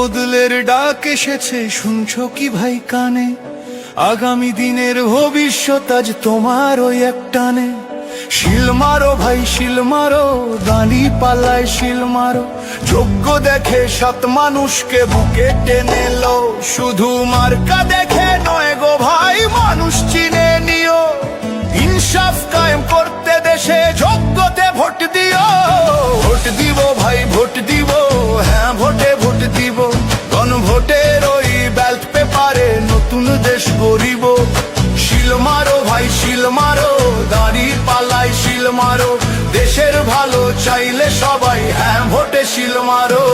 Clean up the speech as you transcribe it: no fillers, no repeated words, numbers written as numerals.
বদলের ডাক এসেছে, শুনছো কি ভাই কানে? আগামী দিনের ভবিষ্যৎ আজ তোমার ওই এক টানে। শিল মারো ভাই শিল মারো, দাঁড়ি পাল্লায় শিল মারো, যোগ্য দেখে সৎ মানুষকে বুকে টেনে লো। শুধু মার্কা দেখে নয় গো ভাই, মানুষ চিনে নিও। ইনসাফ কায়েম করতে দেশে যোগ্যতে ভোট দিও। ভোট দিব ভাই ভোট দিব, হ্যাঁ ভোটে ভোট দিব। গণভোটের ওই ব্যালট পেপারে নতুন দেশ গড়িব। শিল মারো ভাই শিল মারো, দাঁড়ি পাল্লায় শিল মারো, দেশের ভালো চাইলে সবাই হ্যাঁ ভোটে শিল মারো।